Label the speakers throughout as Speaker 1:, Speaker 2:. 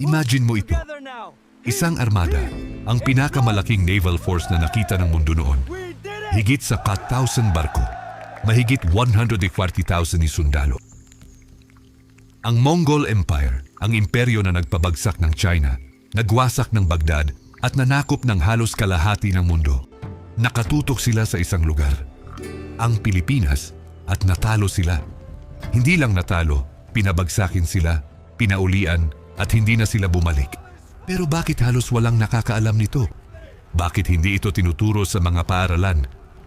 Speaker 1: Imagine mo ito. Isang armada, ang pinakamalaking naval force na nakita ng mundo noon. Higit sa 4,000 barko, mahigit 140,000 ni sundalo. Ang Mongol Empire, ang imperyo na nagpabagsak ng China, nagwasak ng Baghdad at nanakop ng halos kalahati ng mundo. Nakatutok sila sa isang lugar, ang Pilipinas, at natalo sila. Hindi lang natalo, pinabagsakin sila, pinaulian at hindi na sila bumalik. Pero bakit halos walang nakakaalam nito? Bakit hindi ito tinuturo sa mga paaralan?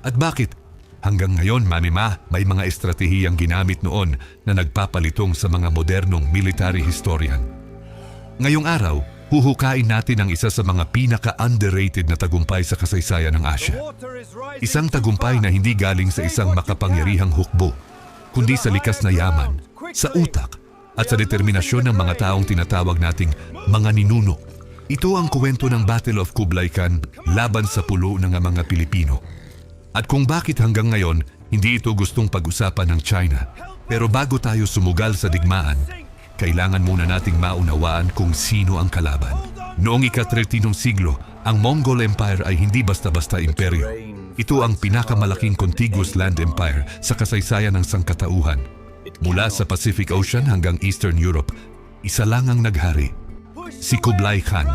Speaker 1: At bakit hanggang ngayon, may mga estratehiyang ginamit noon na nagpapalitong sa mga modernong military historian? Ngayong araw, huhukain natin ang isa sa mga pinaka-underrated na tagumpay sa kasaysayan ng Asya. Isang tagumpay na hindi galing sa isang makapangyarihang hukbo, kundi sa likas na yaman, sa utak, at sa determinasyon ng mga taong tinatawag nating mga ninuno. Ito ang kwento ng Battle of Kublai Khan laban sa pulo ng mga Pilipino. At kung bakit hanggang ngayon, hindi ito gustong pag-usapan ng China. Pero bago tayo sumugal sa digmaan, kailangan muna nating maunawaan kung sino ang kalaban. Noong ika-13 siglo, ang Mongol Empire ay hindi basta-basta imperyo. Ito ang pinakamalaking contiguous land empire sa kasaysayan ng sangkatauhan. Mula sa Pacific Ocean hanggang Eastern Europe, isa lang ang naghari, si Kublai Khan.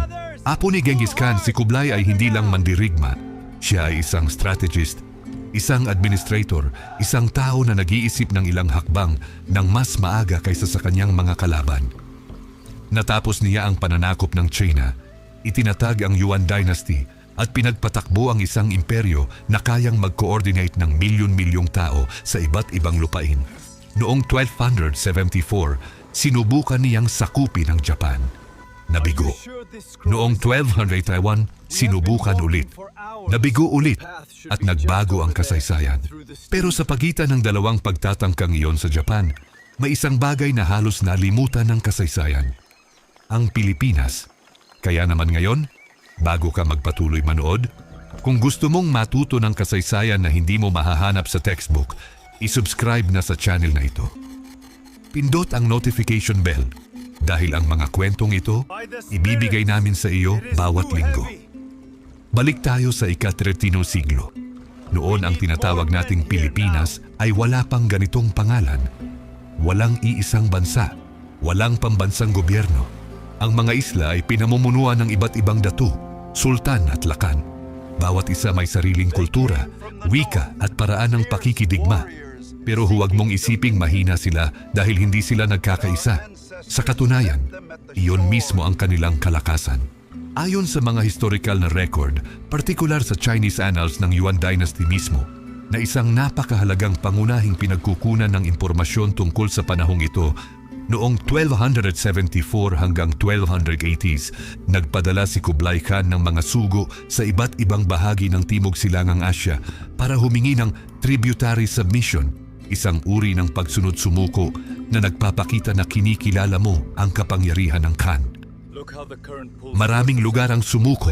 Speaker 1: Apo ni Genghis Khan, si Kublai ay hindi lang mandirigma. Siya ay isang strategist, isang administrator, isang tao na nag-iisip ng ilang hakbang ng mas maaga kaysa sa kanyang mga kalaban. Natapos niya ang pananakop ng China, itinatag ang Yuan Dynasty at pinagpatakbo ang isang imperyo na kayang mag-coordinate ng milyon-milyong tao sa iba't ibang lupain. Noong 1274, sinubukan niyang sakupin ang Japan. Nabigo. Noong 1201, sinubukan ulit. Nabigo ulit at nagbago ang kasaysayan. Pero sa pagitan ng dalawang pagtatangkang iyon sa Japan, may isang bagay na halos nalimutan ng kasaysayan. Ang Pilipinas. Kaya naman ngayon, bago ka magpatuloy manood, kung gusto mong matuto ng kasaysayan na hindi mo mahahanap sa textbook, i-subscribe na sa channel na ito. Pindot ang notification bell dahil ang mga kwentong ito, ibibigay namin sa iyo bawat linggo. Balik tayo sa ika-13 siglo. Noon ang tinatawag nating Pilipinas ay wala pang ganitong pangalan. Walang iisang bansa, walang pambansang gobyerno. Ang mga isla ay pinamumunuan ng iba't ibang datu, sultan at lakan. Bawat isa may sariling kultura, wika at paraan ng pakikidigma. Pero huwag mong isiping mahina sila dahil hindi sila nagkakaisa. Sa katunayan, iyon mismo ang kanilang kalakasan. Ayon sa mga historical na record, partikular sa Chinese annals ng Yuan Dynasty mismo, na isang napakahalagang pangunahing pinagkukunan ng impormasyon tungkol sa panahong ito, noong 1274 hanggang 1280s, nagpadala si Kublai Khan ng mga sugo sa iba't ibang bahagi ng Timog Silangang Asya para humingi ng tributary submission, isang uri ng pagsunod-sumuko na nagpapakita na kinikilala mo ang kapangyarihan ng Khan. Maraming lugar ang sumuko: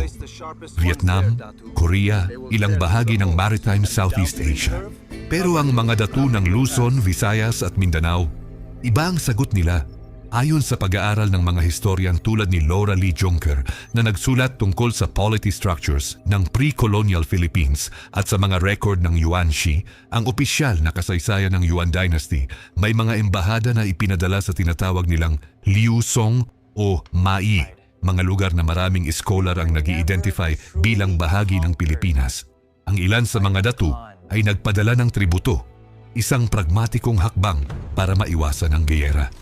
Speaker 1: Vietnam, Korea, ilang bahagi ng maritime Southeast Asia. Pero ang mga datu ng Luzon, Visayas at Mindanao, iba ang sagot nila. Ayon sa pag-aaral ng mga historian tulad ni Laura Lee Jonker na nagsulat tungkol sa polity structures ng pre-colonial Philippines at sa mga record ng Yuan Shi, ang opisyal na kasaysayan ng Yuan Dynasty, may mga embahada na ipinadala sa tinatawag nilang Liu Song o Mai, mga lugar na maraming scholar ang nag-i-identify bilang bahagi ng Pilipinas. Ang ilan sa mga datu ay nagpadala ng tributo, isang pragmatikong hakbang para maiwasan ang giyera.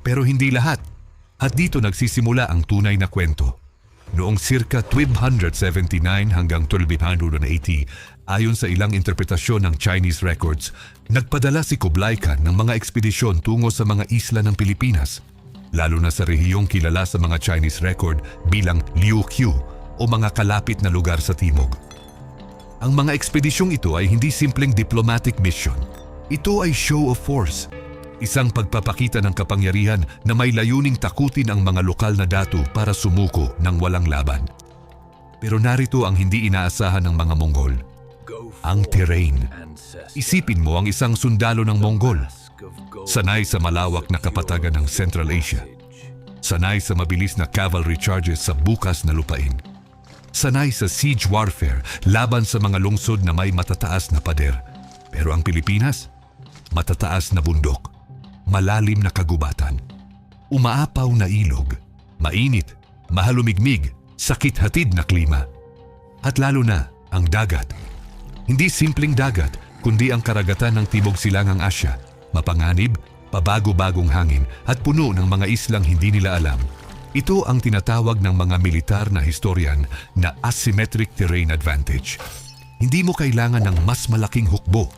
Speaker 1: Pero hindi lahat, at dito nagsisimula ang tunay na kwento. Noong circa 1279 hanggang 1280, ayon sa ilang interpretasyon ng Chinese records, nagpadala si Kublai Khan ng mga ekspedisyon tungo sa mga isla ng Pilipinas, lalo na sa rehiyong kilala sa mga Chinese record bilang Liuqiu o mga kalapit na lugar sa timog. Ang mga ekspedisyong ito ay hindi simpleng diplomatic mission. Ito ay show of force. Isang pagpapakita ng kapangyarihan na may layuning takutin ang mga lokal na datu para sumuko ng walang laban. Pero narito ang hindi inaasahan ng mga Mongol. Ang terrain. Isipin mo ang isang sundalo ng Mongol, sanay sa malawak na kapatagan ng Central Asia. Sanay sa mabilis na cavalry charges sa bukas na lupain. Sanay sa siege warfare laban sa mga lungsod na may matataas na pader. Pero ang Pilipinas, matataas na bundok, malalim na kagubatan, umaapaw na ilog, mainit, mahalumigmig, sakit-hatid na klima. At lalo na ang dagat. Hindi simpleng dagat, kundi ang karagatan ng Timog Silangang Asya, mapanganib, pabago-bagong hangin at puno ng mga islang hindi nila alam. Ito ang tinatawag ng mga militar na historian na asymmetric terrain advantage. Hindi mo kailangan ng mas malaking hukbo.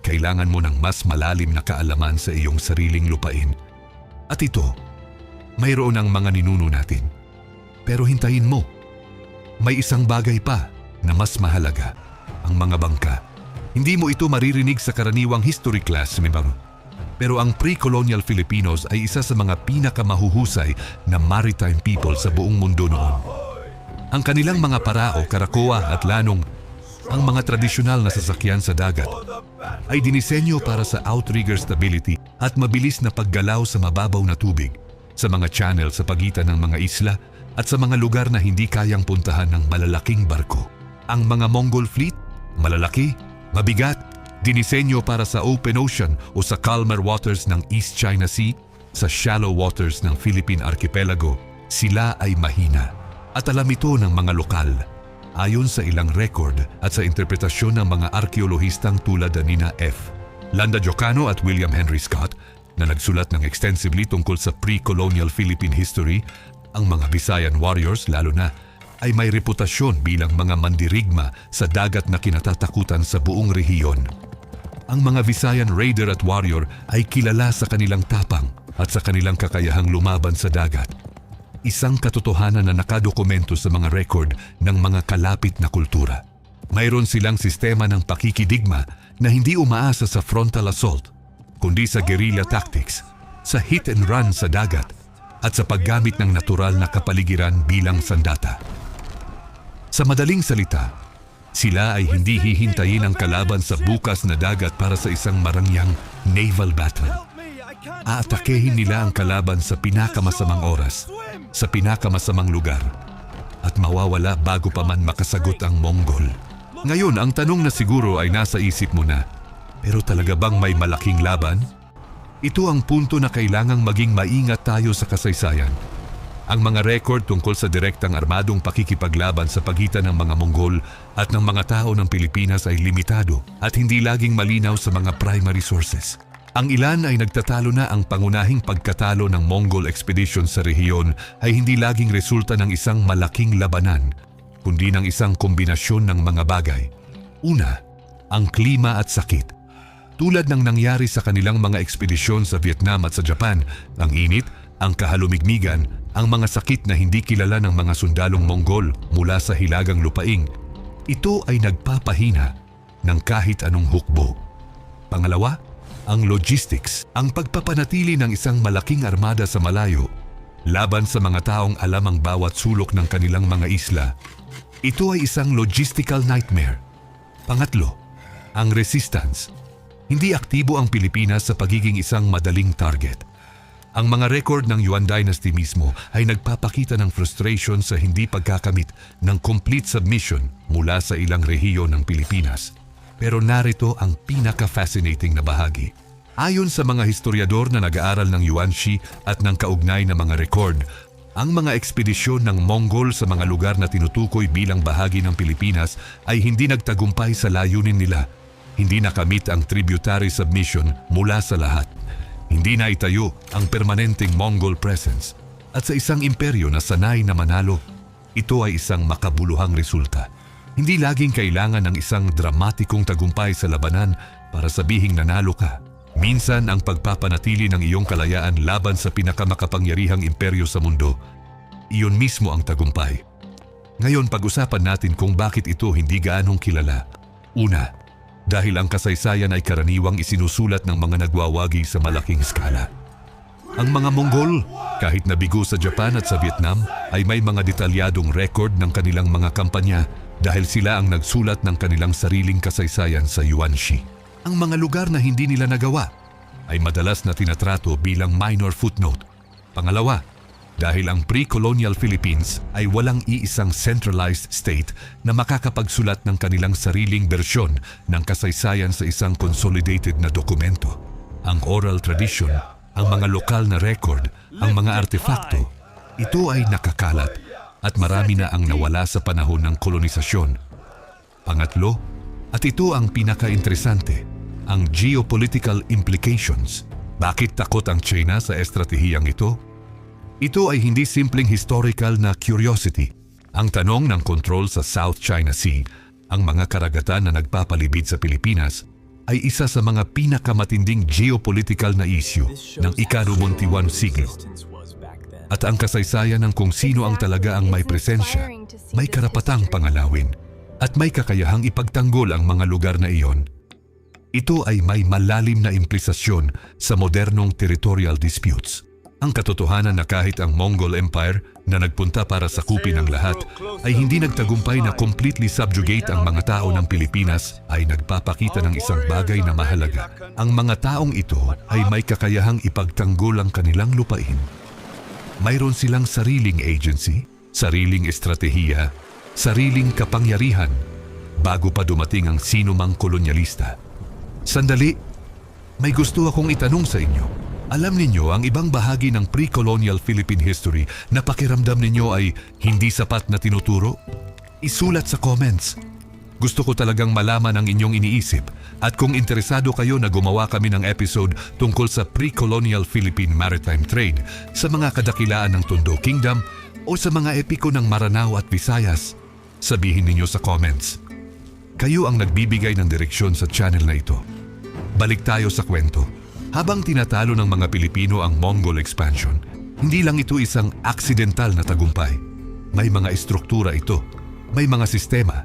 Speaker 1: Kailangan mo ng mas malalim na kaalaman sa iyong sariling lupain. At ito, mayroon ang mga ninuno natin. Pero hintayin mo, may isang bagay pa na mas mahalaga, ang mga bangka. Hindi mo ito maririnig sa karaniwang history class, pero ang pre-colonial Filipinos ay isa sa mga pinakamahuhusay na maritime people sa buong mundo noon. Ang kanilang mga parao, karakoa at lanong, ang mga tradisyonal na sasakyan sa dagat, ay dinisenyo para sa outrigger stability at mabilis na paggalaw sa mababaw na tubig, sa mga channel sa pagitan ng mga isla at sa mga lugar na hindi kayang puntahan ng malalaking barko. Ang mga Mongol fleet, malalaki, mabigat, dinisenyo para sa open ocean o sa calmer waters ng East China Sea, sa shallow waters ng Philippine Archipelago, sila ay mahina. At alam ito ng mga lokal, ayon sa ilang record at sa interpretasyon ng mga arkeolohistang tulad nina F. Landa Jocano at William Henry Scott, na nagsulat ng extensively tungkol sa pre-colonial Philippine history. Ang mga Visayan warriors, lalo na, ay may reputasyon bilang mga mandirigma sa dagat na kinatatakutan sa buong rehiyon. Ang mga Visayan raider at warrior ay kilala sa kanilang tapang at sa kanilang kakayahang lumaban sa dagat. Isang katotohanan na nakadokumento sa mga record ng mga kalapit na kultura. Mayroon silang sistema ng pakikidigma na hindi umaasa sa frontal assault, kundi sa guerrilla tactics, sa hit and run sa dagat, at sa paggamit ng natural na kapaligiran bilang sandata. Sa madaling salita, sila ay hindi hihintayin ang kalaban sa bukas na dagat para sa isang marangyang naval battle. Aatakehin nila ang kalaban sa pinakamasamang oras, sa pinakamasamang lugar, at mawawala bago pa man makasagot ang Mongol. Ngayon, ang tanong na siguro ay nasa isip mo na, pero talaga bang may malaking laban? Ito ang punto na kailangang maging maingat tayo sa kasaysayan. Ang mga record tungkol sa direktang armadong pakikipaglaban sa pagitan ng mga Mongol at ng mga tao ng Pilipinas ay limitado at hindi laging malinaw sa mga primary sources. Ang ilan ay nagtatalo na ang pangunahing pagkatalo ng Mongol expedition sa rehiyon ay hindi laging resulta ng isang malaking labanan, kundi ng isang kombinasyon ng mga bagay. Una, ang klima at sakit. Tulad ng nangyari sa kanilang mga ekspedisyon sa Vietnam at sa Japan, ang init, ang kahalumigmigan, ang mga sakit na hindi kilala ng mga sundalong Mongol mula sa hilagang lupaing, ito ay nagpapahina ng kahit anong hukbo. Pangalawa, ang logistics, ang pagpapanatili ng isang malaking armada sa malayo, laban sa mga taong alam ang bawat sulok ng kanilang mga isla. Ito ay isang logistical nightmare. Pangatlo, ang resistance. Hindi aktibo ang Pilipinas sa pagiging isang madaling target. Ang mga record ng Yuan Dynasty mismo ay nagpapakita ng frustration sa hindi pagkakamit ng complete submission mula sa ilang rehiyon ng Pilipinas. Pero narito ang pinaka-fascinating na bahagi. Ayon sa mga historiador na nag-aaral ng Yuanshi at ng kaugnay na mga record, ang mga ekspedisyon ng Mongol sa mga lugar na tinutukoy bilang bahagi ng Pilipinas ay hindi nagtagumpay sa layunin nila. Hindi nakamit ang tributary submission mula sa lahat. Hindi na itayo ang permanenteng Mongol presence. At sa isang imperyo na sanay na manalo, ito ay isang makabuluhang resulta. Hindi laging kailangan ng isang dramatikong tagumpay sa labanan para sabihing nanalo ka. Minsan ang pagpapanatili ng iyong kalayaan laban sa pinakamakapangyarihang imperyo sa mundo, iyon mismo ang tagumpay. Ngayon pag-usapan natin kung bakit ito hindi gaanong kilala. Una, dahil ang kasaysayan ay karaniwang isinusulat ng mga nagwawagi sa malaking skala. Ang mga Mongol, kahit nabigo sa Japan at sa Vietnam, ay may mga detalyadong record ng kanilang mga kampanya dahil sila ang nagsulat ng kanilang sariling kasaysayan sa Yuanshi. Ang mga lugar na hindi nila nagawa ay madalas na tinatrato bilang minor footnote. Pangalawa, Dahil ang pre-colonial Philippines ay walang iisang centralized state na makakapagsulat ng kanilang sariling bersyon ng kasaysayan sa isang consolidated na dokumento. Ang oral tradition, ang mga lokal na record, ang mga artefakto, ito ay nakakalat at marami na ang nawala sa panahon ng kolonisasyon. Pangatlo, at ito ang pinaka-interesante, ang geopolitical implications. Bakit takot ang China sa estratehiyang ito? Ito ay hindi simpleng historical na curiosity. Ang tanong ng control sa South China Sea, ang mga karagatan na nagpapalibid sa Pilipinas, ay isa sa mga pinakamatinding geopolitical na issue ng ika-21 siglo. At ang kasaysayan ng kung sino ang talaga ang may presensya, may karapatang pangalawin, at may kakayahang ipagtanggol ang mga lugar na iyon. Ito ay may malalim na implikasyon sa modernong territorial disputes. Ang katotohanan na kahit ang Mongol Empire na nagpunta para sakupin ang lahat ay hindi nagtagumpay na completely subjugate ang mga tao ng Pilipinas ay nagpapakita ng isang bagay na mahalaga. Ang mga taong ito ay may kakayahang ipagtanggol ang kanilang lupain. Mayroon silang sariling agency, sariling estratehiya, sariling kapangyarihan bago pa dumating ang sinumang kolonyalista. Sandali, may gusto akong itanong sa inyo. Alam ninyo ang ibang bahagi ng pre-colonial Philippine history na pakiramdam ninyo ay hindi sapat na tinuturo? Isulat sa comments. Gusto ko talagang malaman ang inyong iniisip at kung interesado kayo na gumawa kami ng episode tungkol sa pre-colonial Philippine maritime trade sa mga kadakilaan ng Tondo Kingdom o sa mga epiko ng Maranao at Visayas, sabihin ninyo sa comments. Kayo ang nagbibigay ng direksyon sa channel na ito. Balik tayo sa kwento. Habang tinatalo ng mga Pilipino ang Mongol expansion, hindi lang ito isang aksidental na tagumpay. May mga estruktura ito, may mga sistema.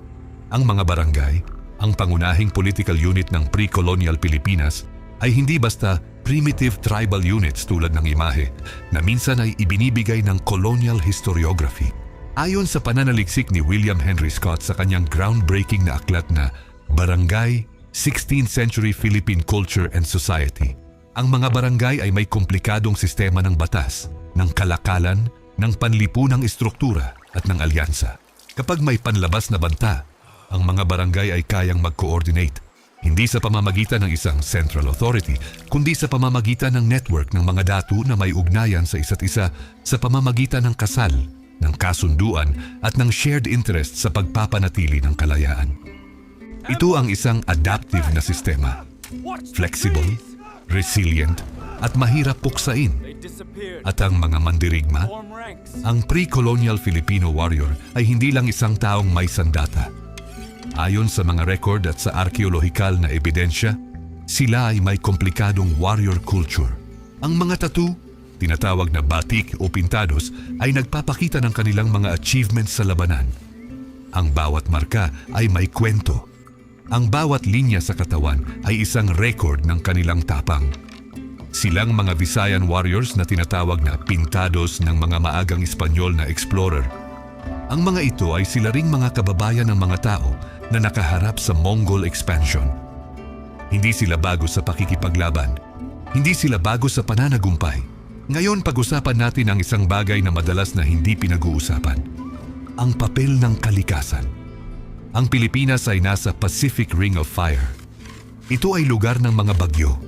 Speaker 1: Ang mga barangay, ang pangunahing political unit ng pre-colonial Pilipinas, ay hindi basta primitive tribal units tulad ng imahe na minsan ay ibinibigay ng colonial historiography. Ayon sa pananaliksik ni William Henry Scott sa kanyang groundbreaking na aklat na Barangay, 16th Century Philippine Culture and Society, ang mga barangay ay may komplikadong sistema ng batas, ng kalakalan, ng panlipunang estruktura at ng alyansa. Kapag may panlabas na banta, ang mga barangay ay kayang mag-coordinate, hindi sa pamamagitan ng isang central authority, kundi sa pamamagitan ng network ng mga datu na may ugnayan sa isa't isa sa pamamagitan ng kasal, ng kasunduan at ng shared interest sa pagpapanatili ng kalayaan. Ito ang isang adaptive na sistema, flexible, resilient at mahirap puksain. At ang mga mandirigma, ang pre-colonial Filipino warrior ay hindi lang isang taong may sandata. Ayon sa mga record at sa arkeolohikal na ebidensya, sila ay may komplikadong warrior culture. Ang mga tattoo, tinatawag na batik o pintados, ay nagpapakita ng kanilang mga achievements sa labanan. Ang bawat marka ay may kwento. Ang bawat linya sa katawan ay isang record ng kanilang tapang. Silang mga Visayan warriors na tinatawag na pintados ng mga maagang Espanyol na explorer. Ang mga ito ay sila ring mga kababayan ng mga tao na nakaharap sa Mongol expansion. Hindi sila bago sa pakikipaglaban. Hindi sila bago sa pananagumpay. Ngayon pag-usapan natin ang isang bagay na madalas na hindi pinag-uusapan. Ang papel ng kalikasan. Ang Pilipinas ay nasa Pacific Ring of Fire. Ito ay lugar ng mga bagyo,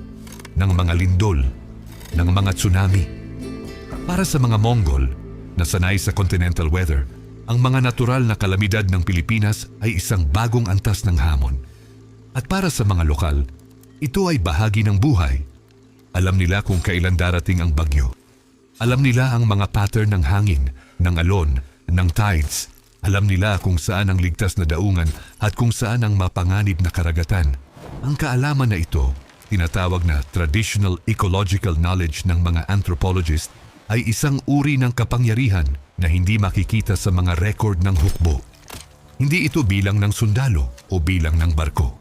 Speaker 1: ng mga lindol, ng mga tsunami. Para sa mga Mongol na sanay sa continental weather, ang mga natural na kalamidad ng Pilipinas ay isang bagong antas ng hamon. At para sa mga lokal, ito ay bahagi ng buhay. Alam nila kung kailan darating ang bagyo. Alam nila ang mga pattern ng hangin, ng alon, ng tides. Alam nila kung saan ang ligtas na daungan at kung saan ang mapanganib na karagatan. Ang kaalaman na ito, tinatawag na traditional ecological knowledge ng mga anthropologist, ay isang uri ng kapangyarihan na hindi makikita sa mga record ng hukbo. Hindi ito bilang ng sundalo o bilang ng barko.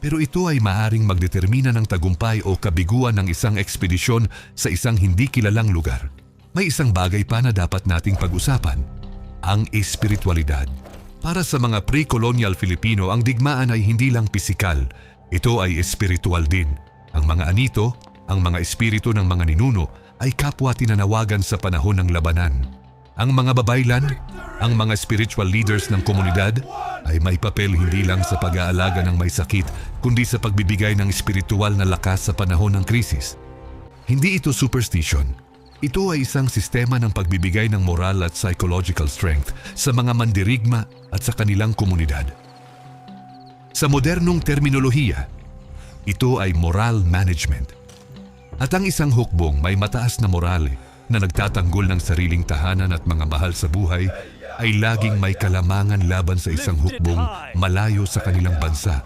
Speaker 1: Pero ito ay maaring magdetermina ng tagumpay o kabiguan ng isang ekspedisyon sa isang hindi kilalang lugar. May isang bagay pa na dapat nating pag-usapan. Ang espiritualidad. Para sa mga pre-colonial Filipino, ang digmaan ay hindi lang pisikal. Ito ay espiritual din. Ang mga anito, ang mga espiritu ng mga ninuno, ay kapwa tinanawagan sa panahon ng labanan. Ang mga babaylan, ang mga spiritual leaders ng komunidad ay may papel hindi lang sa pag-aalaga ng may sakit kundi sa pagbibigay ng espiritual na lakas sa panahon ng krisis. Hindi ito superstition. Ito ay isang sistema ng pagbibigay ng moral at psychological strength sa mga mandirigma at sa kanilang komunidad. Sa modernong terminolohiya, ito ay moral management. At ang isang hukbong may mataas na moral na nagtatanggol ng sariling tahanan at mga mahal sa buhay ay laging may kalamangan laban sa isang hukbong malayo sa kanilang bansa,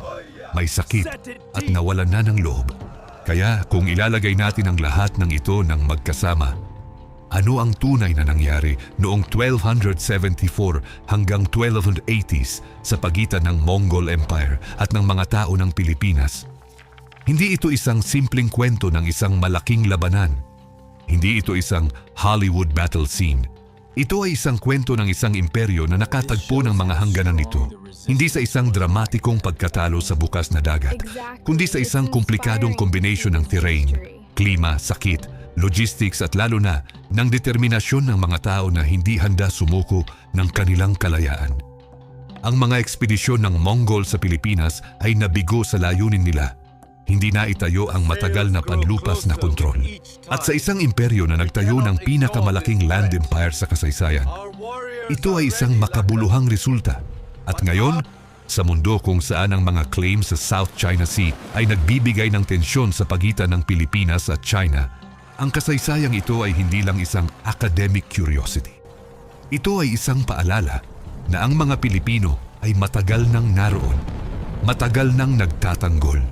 Speaker 1: may sakit at nawalan na ng loob. Kaya kung ilalagay natin ang lahat ng ito ng magkasama, ano ang tunay na nangyari noong 1274 hanggang 1280s sa pagitan ng Mongol Empire at ng mga tao ng Pilipinas? Hindi ito isang simpleng kwento ng isang malaking labanan. Hindi ito isang Hollywood battle scene. Ito ay isang kwento ng isang imperyo na nakatagpo ng mga hangganan nito. Hindi sa isang dramatikong pagkatalo sa bukas na dagat, kundi sa isang komplikadong kombinasyon ng terrain, klima, sakit, logistics at lalo na ng determinasyon ng mga tao na hindi handa sumuko ng kanilang kalayaan. Ang mga ekspedisyon ng Mongol sa Pilipinas ay nabigo sa layunin nila. Hindi na itayo ang matagal na panlupas na kontrol. At sa isang imperyo na nagtayo ng pinakamalaking land empire sa kasaysayan, ito ay isang makabuluhang resulta. At ngayon, sa mundo kung saan ang mga claims sa South China Sea ay nagbibigay ng tensyon sa pagitan ng Pilipinas at China, ang kasaysayang ito ay hindi lang isang academic curiosity. Ito ay isang paalala na ang mga Pilipino ay matagal nang naroon, matagal nang nagtatanggol,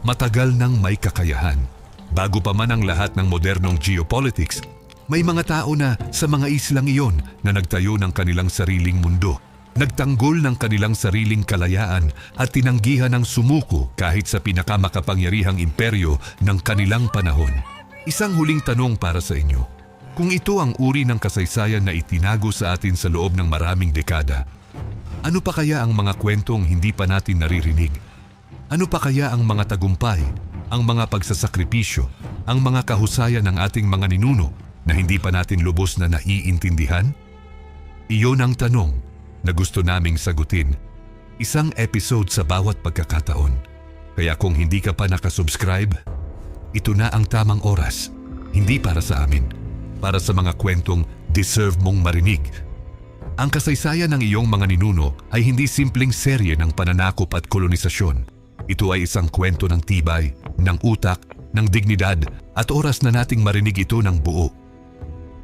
Speaker 1: matagal nang may kakayahan. Bago pa man ang lahat ng modernong geopolitics, may mga tao na sa mga islang iyon na nagtayo ng kanilang sariling mundo, nagtanggol ng kanilang sariling kalayaan at tinanggihan ng sumuko kahit sa pinakamakapangyarihang imperyo ng kanilang panahon. Isang huling tanong para sa inyo. Kung ito ang uri ng kasaysayan na itinago sa atin sa loob ng maraming dekada, ano pa kaya ang mga kwentong hindi pa natin naririnig? Ano pa kaya ang mga tagumpay, ang mga pagsasakripisyo, ang mga kahusayan ng ating mga ninuno na hindi pa natin lubos na naiintindihan? Iyon ang tanong na gusto naming sagutin, isang episode sa bawat pagkakataon. Kaya kung hindi ka pa nakasubscribe, ito na ang tamang oras, hindi para sa amin, para sa mga kwentong deserve mong marinig. Ang kasaysayan ng iyong mga ninuno ay hindi simpleng serye ng pananakop at kolonisasyon. Ito ay isang kwento ng tibay, ng utak, ng dignidad at oras na nating marinig ito ng buo.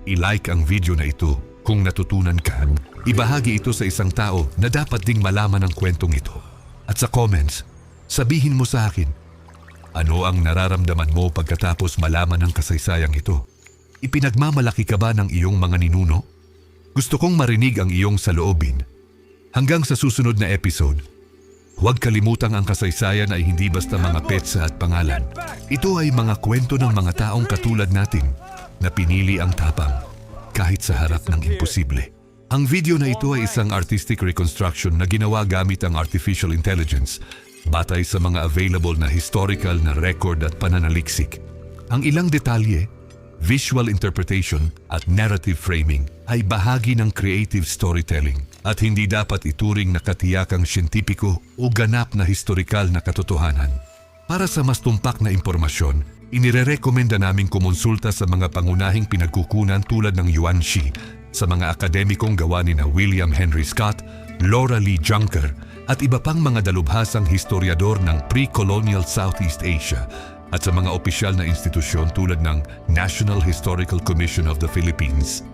Speaker 1: I-like ang video na ito kung natutunan ka. Ibahagi ito sa isang tao na dapat ding malaman ang kwentong ito. At sa comments, sabihin mo sa akin, ano ang nararamdaman mo pagkatapos malaman ang kasaysayang ito? Ipinagmamalaki ka ba ng iyong mga ninuno? Gusto kong marinig ang iyong saloobin. Hanggang sa susunod na episode, huwag kalimutang ang kasaysayan ay hindi basta mga petsa at pangalan. Ito ay mga kwento ng mga taong katulad natin na pinili ang tapang kahit sa harap ng imposible. Ang video na ito ay isang artistic reconstruction na ginawa gamit ang artificial intelligence batay sa mga available na historical na record at pananaliksik. Ang ilang detalye, visual interpretation at narrative framing ay bahagi ng creative storytelling at hindi dapat ituring na katiyakang siyentipiko o ganap na historikal na katotohanan. Para sa mas tumpak na impormasyon, inirerekomenda naming kumonsulta sa mga pangunahing pinagkukunan tulad ng Yuan Shi, sa mga akademikong gawa ni na William Henry Scott, Laura Lee Junker at iba pang mga dalubhasang historiador ng pre-colonial Southeast Asia at sa mga opisyal na institusyon tulad ng National Historical Commission of the Philippines.